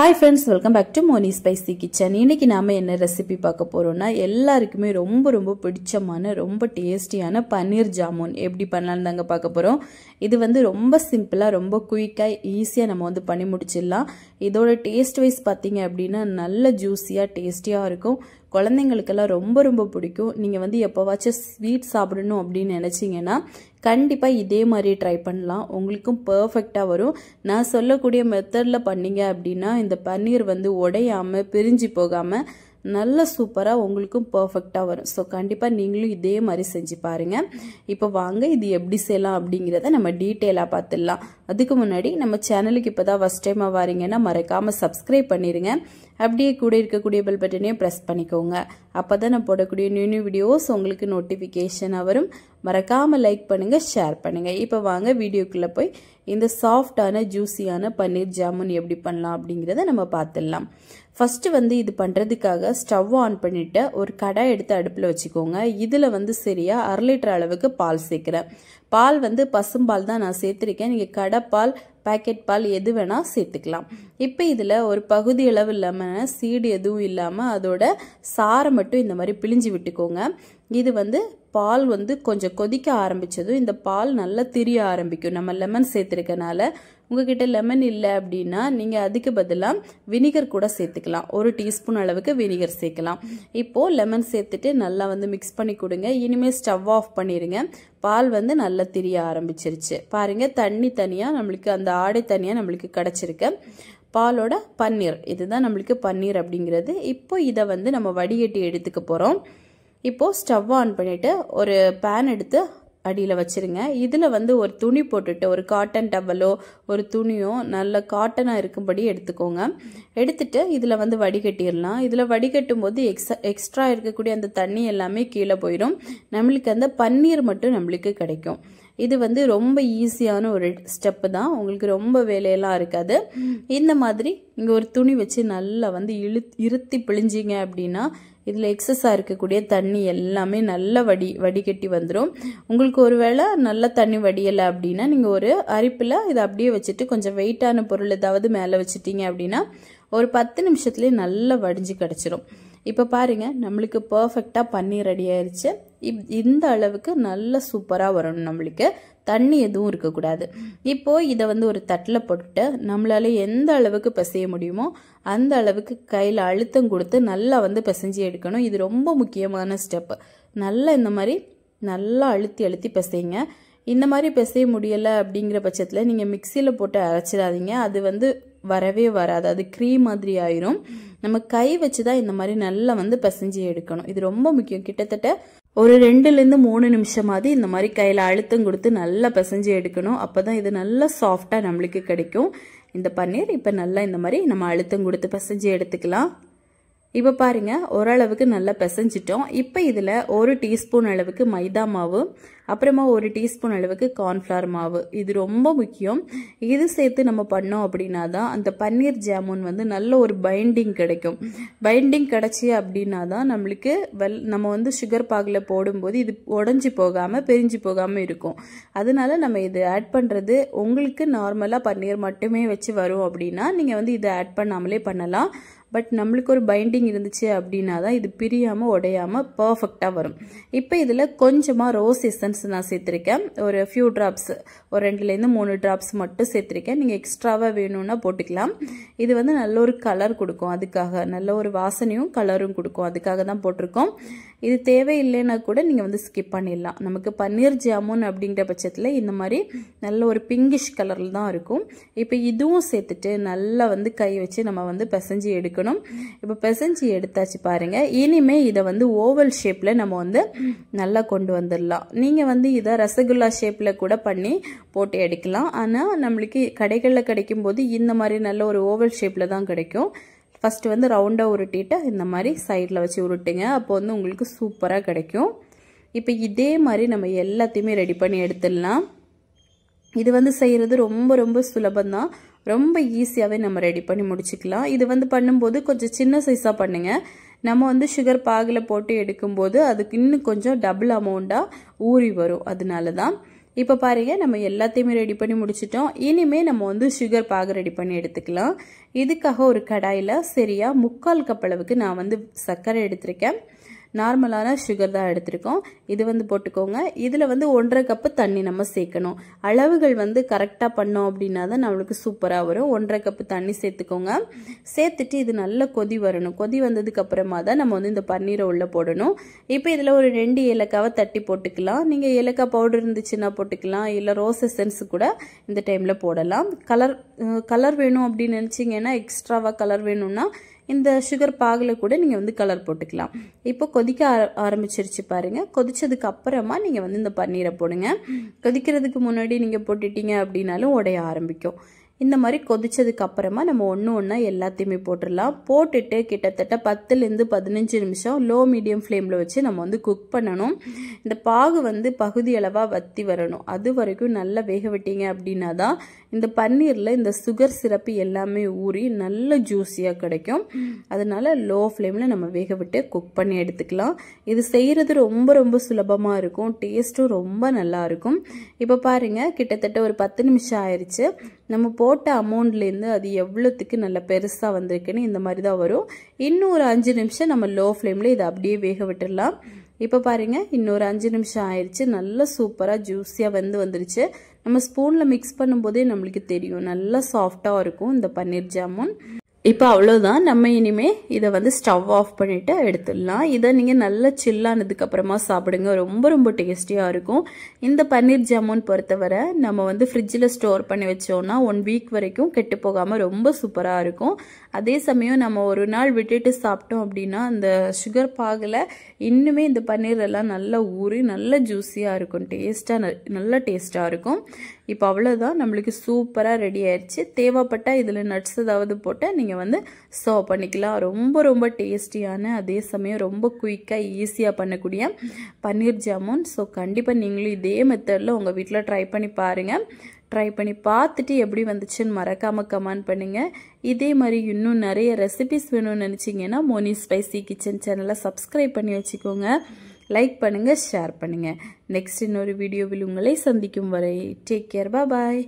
Hi friends, welcome back to Moni Spicy Kitchen. இன்னைக்கு நாம என்ன ரெசிபி பார்க்க போறோம்னா எல்லாருக்குமே ரொம்ப பிடிச்சமான ரொம்ப டேஸ்டியான பன்னீர் ஜாமுன் எப்படி பண்ணலாம்னு தாங்க பார்க்க போறோம். இது வந்து ரொம்ப சிம்பிளா ரொம்ப குயிக்கா ஈஸியா நம்ம வந்து பண்ணி முடிச்சிடலாம். இதோட டேஸ்ட் வைஸ் பாத்தீங்க அப்படினா நல்ல ஜூசியா டேஸ்டியா இருக்கும். குழந்தைகளுக்கெல்லாம் ரொம்ப பிடிக்கும். நீங்க வந்து எப்பவாச்சும் ஸ்வீட் சாப்பிடணும் அப்படின்னு நினைச்சீங்கன்னா கண்டிப்பா இதே மாதிரி ட்ரை பண்ணலாம். உங்களுக்கும் பெர்ஃபெக்ட்டா வரும். நான் சொல்லக்கூடிய மெத்தட்ல பண்ணீங்க அப்படினா இந்த பன்னீர் வந்து உடையாம பிரிஞ்சு போகாம நல்ல சூப்பரா உங்களுக்கும் பெர்ஃபெக்ட்டா வரும். சோ கண்டிப்பா நீங்களும் இதே மாதிரி செஞ்சு பாருங்க. இப்போ வாங்க இது எப்படி செய்யலாம் அப்படிங்கறத நம்ம டீடைலா பார்த்துடலாம். அதுக்கு முன்னாடி நம்ம சேனலுக்கு இப்பதான் ஃபர்ஸ்ட் டைமா வாரீங்கன்னா மறக்காம சப்ஸ்கிரைப் பண்ணிருங்க. அப்படியே கூட இருக்கக்கூடிய பெல் பட்டனையும் பிரஸ் பண்ணிக்கோங்க. அப்பதான் நான் போடக்கூடிய நியூ வீடியோஸ் உங்களுக்கு நோட்டிபிகேஷனா வரும். மறக்காம லைக் பண்ணுங்க, ஷேர் பண்ணுங்க. இப்போ வாங்க வீடியோக்குள்ள போய் இந்த சாஃப்டான ஜூசியான பன்னீர் ஜாமுன் எப்படி பண்ணலாம் அப்படிங்கறத நம்ம பார்த்துடலாம். ஃபர்ஸ்ட் வந்து இது பண்றதுக்காக ஸ்டவ் ஆன் பண்ணிட்டு ஒரு கடாய் எடுத்து அடுப்புல வச்சுக்கோங்க. இதுல வந்து சரியா 1/2 லிட்டர் அளவுக்கு பால் சேர்க்கிறேன். பால் வந்து பசும்பால் தான் நான் சேர்த்திருக்கேன். நீங்க கடைப்பால் பாக்கெட் பால் எது வேணா சேர்த்துக்கலாம். இப்போ இதுல ஒரு பகுதி அளவு லெமனை சீடு எதுவும் இல்லாம அதோட சாறை மட்டும் இந்த மாதிரி பிழிஞ்சு விட்டுக்கோங்க. இது வந்து பால் வந்து கொஞ்சம் கொதிக்க ஆரம்பிச்சதும் இந்த பால் நல்லா திரிய ஆரம்பிக்கும். நம்ம லெமன் சேர்த்திருக்கனால உங்ககிட்ட லெமன் இல்லை அப்படின்னா நீங்க அதுக்கு பதிலா வினிகர் கூட சேர்த்துக்கலாம். 1 டீஸ்பூன் அளவுக்கு வினிகர் சேர்க்கலாம். இப்போ லெமன் சேர்த்துட்டு நல்லா வந்து மிக்ஸ் பண்ணி கொடுங்க. இனிமே ஸ்டவ் ஆஃப் பண்ணிருங்க. பால் வந்து நல்லா திரிய ஆரம்பிச்சிருச்சு பாருங்க. தண்ணி தனியா நம்மளுக்கு அந்த ஆடை தனியா நம்மளுக்கு கிடைச்சிருக்கு. பாலோட பன்னீர் இதுதான் நம்மளுக்கு பன்னீர் அப்படிங்கிறது. இப்போ இதை வந்து நம்ம வடிகட்டி எடுத்துக்க போறோம். இப்போ ஸ்டவ் ஆன் பண்ணிட்டு ஒரு பேன் எடுத்து அடியில் வச்சிருங்க. இதில் வந்து ஒரு துணி போட்டுட்டு ஒரு காட்டன் டவலோ ஒரு துணியோ நல்ல காட்டனாக இருக்கும்படி எடுத்துக்கோங்க. எடுத்துட்டு இதில் வந்து வடிகட்டிடலாம். இதில் வடிகட்டும் போது எக்ஸ்ட்ரா இருக்கக்கூடிய அந்த தண்ணி எல்லாமே கீழே போயிடும். நம்மளுக்கு அந்த பன்னீர் மட்டும் நம்மளுக்கு கிடைக்கும். இது வந்து ரொம்ப ஈஸியான ஒரு ஸ்டெப்பு தான். உங்களுக்கு ரொம்ப வேலையெல்லாம் இருக்காது. இந்த மாதிரி இங்கே ஒரு துணி வச்சு நல்லா வந்து இருத்தி பிழிஞ்சிங்க அப்படின்னா இதில் எக்ஸஸாக இருக்கக்கூடிய தண்ணி எல்லாமே நல்லா வடிகட்டி வந்துடும். உங்களுக்கு ஒருவேளை நல்ல தண்ணி வடியலை அப்படின்னா நீங்கள் ஒரு அரிப்பில் இதை அப்படியே வச்சுட்டு கொஞ்சம் வெயிட்டான பொருள் ஏதாவது மேலே வச்சுட்டீங்க அப்படின்னா ஒரு 10 நிமிஷத்துலேயே நல்லா வடிஞ்சு கிடச்சிரும். இப்போ பாருங்க நம்மளுக்கு பர்ஃபெக்டாக பன்னீர் ரெடி ஆயிடுச்சு. இந்த அளவுக்கு நல்ல சூப்பராக வரணும். நம்மளுக்கு தண்ணி எதுவும் இருக்கக்கூடாது. இப்போ இதை வந்து ஒரு தட்டில் போட்டுட்டு நம்மளால எந்த அளவுக்கு பிசைய முடியுமோ அந்த அளவுக்கு கையில் அழுத்தம் கொடுத்து நல்லா வந்து பிசைஞ்சு எடுக்கணும். இது ரொம்ப முக்கியமான ஸ்டெப். நல்லா இந்த மாதிரி நல்லா அழுத்தி பிசைங்க. இந்த மாதிரி பிசைய முடியலை அப்படிங்கிற பட்சத்தில் நீங்கள் மிக்சியில் போட்டு அரைச்சிடாதீங்க. அது வந்து வரவே வராது. அது க்ரீம் மாதிரி ஆயிரும். நம்ம கை வச்சு தான் இந்த மாதிரி நல்லா வந்து பிசைஞ்சு எடுக்கணும். இது ரொம்ப முக்கியம். கிட்டத்தட்ட ஒரு 2லேருந்து 3 நிமிஷமாவது இந்த மாதிரி கையில் அழுத்தம் கொடுத்து நல்லா பிசைஞ்சு எடுக்கணும். அப்போதான் இது நல்லா சாஃப்டாக நம்மளுக்கு கிடைக்கும் இந்த பன்னீர். இப்போ நல்லா இந்த மாதிரி நம்ம அழுத்தம் கொடுத்து பிசைஞ்சு எடுத்துக்கலாம். இப்போ பாருங்க ஓரளவுக்கு நல்லா பிசைஞ்சிட்டோம். இப்போ இதில் 1 டீஸ்பூன் அளவுக்கு மைதா மாவு, அப்புறமா 1 டீஸ்பூன் அளவுக்கு கார்ன்ஃப்ளவர் மாவு. இது ரொம்ப முக்கியம். இது சேர்த்து நம்ம பண்ணோம் அப்படின்னா தான் அந்த பன்னீர் ஜாமுன் வந்து நல்ல ஒரு பைண்டிங் கிடைக்கும். பைண்டிங் கிடைச்சி அப்படின்னா தான் நம்மளுக்கு நம்ம வந்து சுகர் பாகில் போடும்போது இது உடஞ்சி போகாமல் பிரிஞ்சு போகாமல் இருக்கும். அதனால நம்ம இது ஆட் பண்ணுறது உங்களுக்கு நார்மலாக பன்னீர் மட்டுமே வச்சு வரும் அப்படின்னா நீங்கள் வந்து இதை ஆட் பண்ணாமலே பண்ணலாம். பட் நம்மளுக்கு ஒரு பைண்டிங் இருந்துச்சு அப்படின்னா தான் இது பிரியாமல் உடையாமல் பர்ஃபெக்டாக வரும். இப்போ இதில் கொஞ்சமாக ரோஸ் எசன்ஸ் நான் சேர்த்துருக்கேன். ஒரு ஃபியூ ட்ராப்ஸ், ஒரு 2லேருந்து 3 ட்ராப்ஸ் மட்டும் சேர்த்துருக்கேன். நீங்கள் எக்ஸ்ட்ராவாக வேணும்னா போட்டுக்கலாம். இது வந்து நல்ல ஒரு கலர் கொடுக்கும். அதுக்காக நல்ல ஒரு வாசனையும் கலரும் கொடுக்கும். அதுக்காக தான் போட்டிருக்கோம். இது தேவையில்லைன்னா கூட நீங்கள் வந்து ஸ்கிப் பண்ணிடலாம். நமக்கு பன்னீர் ஜாமுன் அப்படிங்கிற பட்சத்தில் இந்த மாதிரி நல்ல ஒரு பிங்கிஷ் கலரில் தான் இருக்கும். இப்போ இதுவும் சேர்த்துட்டு நல்லா வந்து கை வச்சு நம்ம வந்து பிசைஞ்சு எடுக்கணும். இப்போ பிசைஞ்சு எடுத்தாச்சு பாருங்க. இனிமே இதை வந்து ஓவல் ஷேப்ல நம்ம வந்து நல்லா கொண்டு வந்துடலாம். நீங்க வந்து இதை ரசகுல்லா ஷேப்ல கூட பண்ணி போட்டு எடுக்கலாம். ஆனா நம்மளுக்கு கடைகளில் கிடைக்கும் போது இந்த மாதிரி நல்ல ஒரு ஓவல் ஷேப்ல தான் கிடைக்கும். ஃபர்ஸ்ட் வந்து ரவுண்டா உருட்டிட்டு இந்த மாதிரி சைட்ல வச்சு உருட்டுங்க. அப்போ வந்து உங்களுக்கு சூப்பரா கிடைக்கும். இப்போ இதே மாதிரி நம்ம எல்லாத்தையுமே ரெடி பண்ணி எடுத்துடலாம். இது வந்து செய்யறது ரொம்ப சுலபம் தான். ரொம்ப ஈஸியாகவே நம்ம ரெடி பண்ணி முடிச்சுக்கலாம். இது வந்து பண்ணும்போது கொஞ்சம் சின்ன சைஸாக பண்ணுங்க. நம்ம வந்து சுகர் பாகில் போட்டு எடுக்கும்போது அதுக்கு இன்னும் கொஞ்சம் டபுள் அமௌண்ட்டாக ஊறி வரும். அதனால தான் இப்போ பாருங்க நம்ம எல்லாத்தையுமே ரெடி பண்ணி முடிச்சிட்டோம். இனிமே நம்ம வந்து சுகர் பாகு ரெடி பண்ணி எடுத்துக்கலாம். இதுக்காக ஒரு கடாயில் சரியா 3/4 கப் அளவுக்கு நான் வந்து சர்க்கரை எடுத்திருக்கேன். நார்மலான சுகர் தான் எடுத்திருக்கோம். இது வந்து போட்டுக்கோங்க. இதில் வந்து 1/2 கப்பு தண்ணி நம்ம சேர்க்கணும். அளவுகள் வந்து கரெக்டாக பண்ணோம் அப்படின்னா தான் நம்மளுக்கு சூப்பராக வரும். 1/2 கப்பு தண்ணி சேர்த்துக்கோங்க. சேர்த்துட்டு இது நல்ல கொதி வரணும். கொதி வந்ததுக்கு அப்புறமா தான் நம்ம வந்து இந்த பன்னீரை உள்ளே போடணும். இப்போ இதில் ஒரு 2 ஏலக்காவை தட்டி போட்டுக்கலாம். நீங்கள் ஏலக்காய் பவுடர் இருந்துச்சுன்னா போட்டுக்கலாம், இல்லை ரோஸ் எசன்ஸ் கூட இந்த டைமில் போடலாம். கலர் வேணும் அப்படின்னு நினச்சிங்கன்னா, எக்ஸ்ட்ராவாக கலர் வேணும்னா இந்த சுகர் பாகில் கூட நீங்கள் வந்து கலர் போட்டுக்கலாம். இப்போ கொதிக்க ஆரம்பிச்சிருச்சு பாருங்க. கொதிச்சதுக்கு அப்புறமா நீங்கள் வந்து இந்த பன்னீரை போடுங்க. கொதிக்கிறதுக்கு முன்னாடி நீங்கள் போட்டுட்டீங்க அப்படின்னாலும் உடைய ஆரம்பிக்கும். இந்த மாதிரி கொதிச்சதுக்கு அப்புறமா நம்ம ஒன்று ஒன்றா எல்லாத்தையுமே போட்டுடலாம். போட்டுட்டு கிட்டத்தட்ட 10லேருந்து 15 நிமிஷம் லோ மீடியம் ஃப்ளேமில் வச்சு நம்ம வந்து குக் பண்ணணும். இந்த பாகு வந்து பகுதி அளவாக வத்தி வரணும். அது வரைக்கும் நல்லா வேக விட்டீங்க அப்படின்னா தான் இந்த பன்னீரில் இந்த சுகர் சிரப்பு எல்லாமே ஊறி நல்ல ஜூஸியாக கிடைக்கும். அதனால லோ ஃப்ளேமில் நம்ம வேக விட்டு குக் பண்ணி எடுத்துக்கலாம். இது செய்கிறது ரொம்ப ரொம்ப சுலபமாக இருக்கும். டேஸ்ட்டும் ரொம்ப நல்லா இருக்கும். இப்போ பாருங்கள், கிட்டத்தட்ட ஒரு 10 நிமிஷம் ஆயிடுச்சு. நம்ம போட்ட அமௌண்ட்லேருந்து அது எவ்வளோத்துக்கு நல்ல பெருசாக வந்திருக்குன்னு இந்த மாதிரி தான் வரும். இன்னும் ஒரு 5 நிமிஷம் நம்ம லோ ஃப்ளேமில் இதை அப்படியே வேக விட்டுடலாம். இப்போ பாருங்கள், இன்னொரு 5 நிமிஷம் ஆயிடுச்சு. நல்லா சூப்பராக ஜூஸியாக வந்துருச்சு. நம்ம ஸ்பூனில் மிக்ஸ் பண்ணும்போதே நம்மளுக்கு தெரியும், நல்லா சாஃப்டாக இருக்கும் இந்த பன்னீர் ஜாமுன். இப்போ அவ்வளோதான். நம்ம இனிமே இதை வந்து ஸ்டவ் ஆஃப் பண்ணிவிட்டு எடுத்துடலாம். இதை நீங்கள் நல்லா சில்லானதுக்கு அப்புறமா சாப்பிடுங்க. ரொம்ப ரொம்ப டேஸ்டியாக இருக்கும். இந்த பன்னீர் ஜாமுன் பொறுத்தவரை நம்ம வந்து ஃப்ரிட்ஜில் ஸ்டோர் பண்ணி வச்சோன்னா 1 வீக் வரைக்கும் கெட்டு போகாமல் ரொம்ப சூப்பராக இருக்கும். அதே சமயம் நம்ம ஒரு நாள் விட்டுட்டு சாப்பிட்டோம் அப்படின்னா அந்த சுகர் பாகில் இன்னுமே இந்த பன்னீர் எல்லாம் நல்லா ஊறி நல்ல ஜூஸியாக இருக்கும். நல்ல டேஸ்ட்டாக இருக்கும். இப்போ அவ்வளோதான், நம்மளுக்கு சூப்பராக ரெடி ஆயிடுச்சு. தேவைப்பட்டால் இதில் நட்ஸ் ஏதாவது போட்டு நீங்கள் வந்து சர்வ் பண்ணிக்கலாம். ரொம்ப ரொம்ப டேஸ்டியான, அதே சமயம் ரொம்ப குயிக்காக ஈஸியாக பண்ணக்கூடிய பன்னீர் ஜாமுன். ஸோ கண்டிப்பாக நீங்களும் இதே மெத்தடில் உங்கள் வீட்டில் ட்ரை பண்ணி பாருங்கள். ட்ரை பண்ணி பார்த்துட்டு எப்படி வந்துச்சுன்னு மறக்காமல் கமெண்ட் பண்ணுங்கள். இதே மாதிரி இன்னும் நிறைய ரெசிபிஸ் வேணும்னு நினச்சிங்கன்னா மோனி ஸ்பைசி கிச்சன் சேனலை சப்ஸ்கிரைப் பண்ணி வச்சுக்கோங்க. லைக் பண்ணுங்கள், ஷேர் பண்ணுங்கள். நெக்ஸ்ட் இன்னொரு வீடியோவில் உங்களை சந்திக்கும் வரை டேக் கேர், பாய்.